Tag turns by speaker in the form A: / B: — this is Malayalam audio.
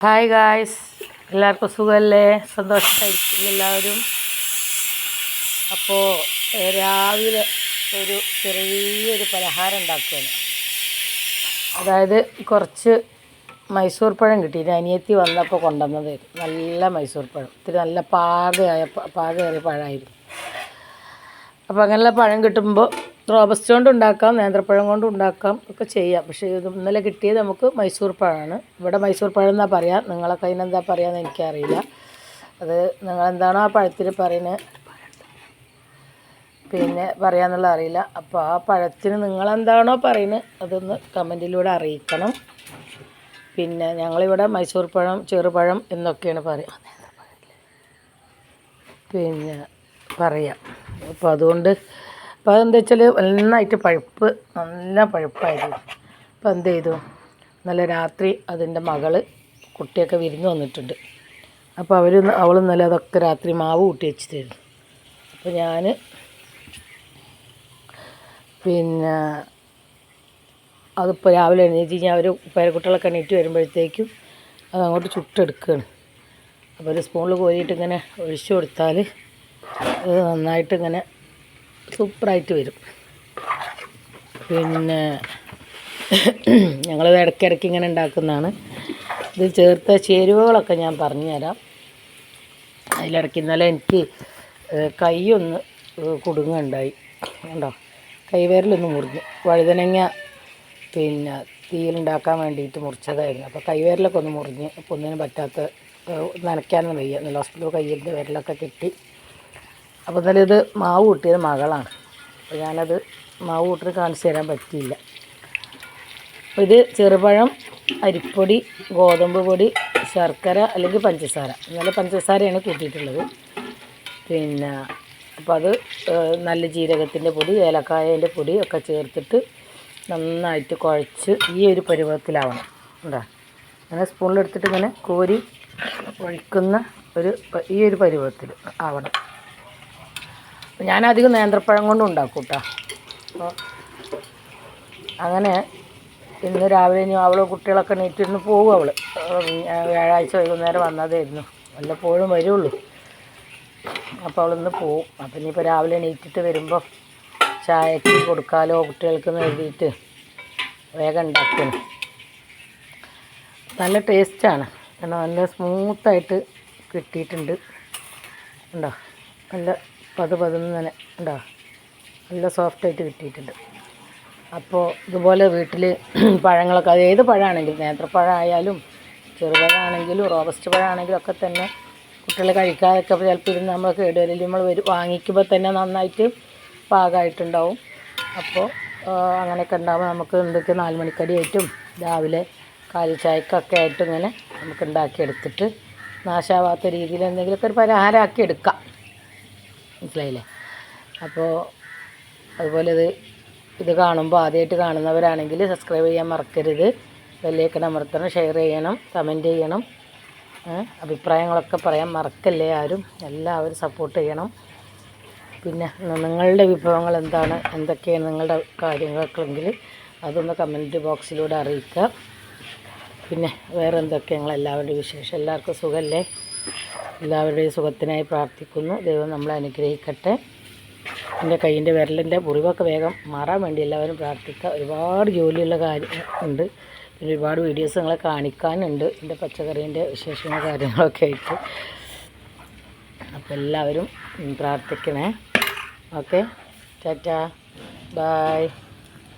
A: ഹായ് ഗായ്സ്, എല്ലാവർക്കും സുഖമല്ലേ? സന്തോഷമായിരിക്കും എല്ലാവരും. അപ്പോൾ രാവിലെ ഒരു ചെറിയൊരു പലഹാരം ഉണ്ടാക്കുകയാണ്. അതായത് കുറച്ച് മൈസൂർ പഴം കിട്ടി. അനിയത്തി വന്നപ്പോൾ കൊണ്ടുവന്നത് നല്ല മൈസൂർ പഴം, ഇത്തിരി നല്ല പാകേറിയ പഴമായിരുന്നു. അപ്പോൾ അങ്ങനെയുള്ള പഴം കിട്ടുമ്പോൾ റോബസ്റ്റ് കൊണ്ട് ഉണ്ടാക്കാം, നേന്ത്രപ്പഴം കൊണ്ട് ഉണ്ടാക്കാം, ഒക്കെ ചെയ്യാം. പക്ഷേ ഇത് ഇന്നലെ കിട്ടിയത് നമുക്ക് മൈസൂർ പഴമാണ്. ഇവിടെ മൈസൂർ പഴം എന്നാണ് പറയുക, നിങ്ങളെ കയ്യിൽ എന്താ പറയുകയെന്ന് എനിക്കറിയില്ല. അത് നിങ്ങളെന്താണോ ആ പഴത്തിന് പറയുന്നത് പറയാമെന്നുള്ള അറിയില്ല. അപ്പോൾ ആ പഴത്തിന് നിങ്ങളെന്താണോ പറയുന്നത് അതൊന്ന് കമൻറ്റിലൂടെ അറിയിക്കണം. ഞങ്ങളിവിടെ മൈസൂർ പഴം, ചെറുപഴം എന്നൊക്കെയാണ് പറയുക, പറയാം. അപ്പോൾ അതുകൊണ്ട് അതെന്താ വെച്ചാൽ നന്നായിട്ട് നല്ല പഴുപ്പായിരുന്നു. അപ്പോൾ എന്ത് ചെയ്തു, നല്ല രാത്രി അതിൻ്റെ മകള് കുട്ടിയൊക്കെ വിരുന്ന് വന്നിട്ടുണ്ട്. അപ്പോൾ അവൾ ഇന്നലെ അതൊക്കെ രാത്രി മാവ് കൂട്ടി വെച്ച് തരുന്നു. അപ്പോൾ ഞാൻ അതിപ്പോൾ രാവിലെ എണീറ്റ് ഞാൻ ഒരു പേരക്കുട്ടികളൊക്കെ എണീറ്റ് വരുമ്പോഴത്തേക്കും അതങ്ങോട്ട് ചുട്ടെടുക്കുകയാണ്. അപ്പോൾ ഒരു സ്പൂണിൽ കോരിയിട്ട് ഇങ്ങനെ ഒഴിച്ചു കൊടുത്താൽ അത് നന്നായിട്ടിങ്ങനെ സൂപ്പറായിട്ട് വരും. ഞങ്ങളിത് ഇടയ്ക്കിടയ്ക്ക് ഇങ്ങനെ ഉണ്ടാക്കുന്നതാണ്. ഇത് ചേർത്ത ചേരുവകളൊക്കെ ഞാൻ പറഞ്ഞുതരാം. അതിലിടയ്ക്ക് ഇന്നലെ എനിക്ക് കൈയൊന്ന് കുടുങ്ങുണ്ടായി, കണ്ടോ, കൈവിരലൊന്ന് മുറിഞ്ഞു. വഴുതനങ്ങ തീയിലുണ്ടാക്കാൻ വേണ്ടിയിട്ട് മുറിച്ചതായിരുന്നു. അപ്പോൾ കൈവിരലൊക്കെ ഒന്ന് മുറിഞ്ഞ്, അപ്പോൾ ഒന്നിനും പറ്റാത്ത, നനയ്ക്കാനൊന്നും വയ്യ. നല്ല ഹോസ്പിറ്റൽ കയ്യിൻ്റെ വിരലൊക്കെ കിട്ടി. അപ്പോൾ എന്നാലും ഇത് മാവ് കൂട്ടിയത് മകളാണ്. അപ്പോൾ ഞാനത് മാവ് കൂട്ടിട്ട് കാണിച്ചു തരാൻ പറ്റിയില്ല. അപ്പോൾ ഇത് ചെറുപഴം, അരിപ്പൊടി, ഗോതമ്പ് പൊടി, ശർക്കര അല്ലെങ്കിൽ പഞ്ചസാര. ഇന്നലെ പഞ്ചസാരയാണ് കൂട്ടിയിട്ടുള്ളത്. അപ്പോൾ അത് നല്ല ജീരകത്തിൻ്റെ പൊടി, ഏലക്കായൻ്റെ പൊടി ഒക്കെ ചേർത്തിട്ട് നന്നായിട്ട് കുഴച്ച് ഈ ഒരു പരുവത്തിലാവണം. എന്താ അങ്ങനെ സ്പൂണിലെടുത്തിട്ട് ഇങ്ങനെ കോരി ഒഴിക്കുന്ന ഈ ഒരു പരുവത്തിൽ ആവണം. ഞാനധികം നേന്ത്രപ്പഴം കൊണ്ടും ഉണ്ടാക്കും കേട്ടോ. അപ്പോൾ അങ്ങനെ ഇന്ന് രാവിലെ അവൾ കുട്ടികളൊക്കെ എണീറ്റിരുന്ന് പോകും. അവൾ വ്യാഴാഴ്ച വൈകുന്നേരം വന്നതായിരുന്നു, വല്ലപ്പോഴും വരുള്ളൂ. അപ്പോൾ അവളിന്ന് പോവും. അപ്പം ഇനിയിപ്പോൾ രാവിലെ എണീറ്റിട്ട് വരുമ്പോൾ ചായക്ക് കൊടുക്കാലോ കുട്ടികൾക്കെന്ന് എഴുതിയിട്ട് വേഗം ഉണ്ടാക്കണം. നല്ല ടേസ്റ്റാണ്, കാരണം നല്ല സ്മൂത്തായിട്ട് കിട്ടിയിട്ടുണ്ട്. ഉണ്ടോ, നല്ല പതുന്ന് തന്നെ ഉണ്ടോ, നല്ല സോഫ്റ്റായിട്ട് കിട്ടിയിട്ടുണ്ട്. അപ്പോൾ ഇതുപോലെ വീട്ടിൽ പഴങ്ങളൊക്കെ, അത് ഏത് പഴമാണെങ്കിലും, നേന്ത്രപ്പഴമായാലും ചെറുപഴമാണെങ്കിലും റോബസ്റ്റ് പഴമാണെങ്കിലും ഒക്കെ തന്നെ കുട്ടികൾ കഴിക്കാതൊക്കെ ചിലപ്പോൾ ഇരുന്ന് നമ്മൾ കേടുവരില്ല. നമ്മൾ വാങ്ങിക്കുമ്പോൾ തന്നെ നന്നായിട്ട് പാകമായിട്ടുണ്ടാവും. അപ്പോൾ അങ്ങനെയൊക്കെ ഉണ്ടാകുമ്പോൾ നമുക്ക് എന്തൊക്കെ 4 മണിക്കടിയായിട്ടും രാവിലെ കാലിച്ചായക്കൊക്കെ ആയിട്ടും ഇങ്ങനെ നമുക്ക് ഉണ്ടാക്കിയെടുത്തിട്ട് നാശാവാത്ത രീതിയിൽ എന്തെങ്കിലുമൊക്കെ ഒരു പലഹാരമാക്കി എടുക്കാം. മനസ്സിലായില്ലേ? അപ്പോൾ അതുപോലെ ഇത് കാണുമ്പോൾ ആദ്യമായിട്ട് കാണുന്നവരാണെങ്കിൽ സബ്സ്ക്രൈബ് ചെയ്യാൻ മറക്കരുത്. ബെല്ലൈക്കൺ അമർത്തണം, ഷെയർ ചെയ്യണം, കമൻറ്റ് ചെയ്യണം, അഭിപ്രായങ്ങളൊക്കെ പറയാൻ മറക്കല്ലേ ആരും. എല്ലാവരും സപ്പോർട്ട് ചെയ്യണം. നിങ്ങളുടെ വിഭവങ്ങൾ എന്താണ്, എന്തൊക്കെയാണ് നിങ്ങളുടെ കാര്യങ്ങളൊക്കെയെങ്കിൽ അതൊന്ന് കമൻറ്റ് ബോക്സിലൂടെ അറിയിക്കുക. വേറെ എന്തൊക്കെ ഞങ്ങളെല്ലാവരുടെയും വിശേഷം, എല്ലാവർക്കും സുഖമല്ലേ? എല്ലാവരുടെയും സുഖത്തിനായി പ്രാർത്ഥിക്കുന്നു. ദൈവം നമ്മളെ അനുഗ്രഹിക്കട്ടെ. എൻ്റെ കയ്യിൻ്റെ വിരലിൻ്റെ മുറിവൊക്കെ വേഗം മാറാൻ വേണ്ടി എല്ലാവരും പ്രാർത്ഥിക്കുക. ഒരുപാട് ജോലിയുള്ള കാര്യം ഉണ്ട്, ഒരുപാട് വീഡിയോസ് നിങ്ങളെ കാണിക്കാനുണ്ട്, എൻ്റെ പച്ചക്കറീൻ്റെ വിശേഷങ്ങളും കാര്യങ്ങളൊക്കെ ആയിട്ട്. അപ്പോൾ എല്ലാവരും പ്രാർത്ഥിക്കണേ. Okay, tata, by.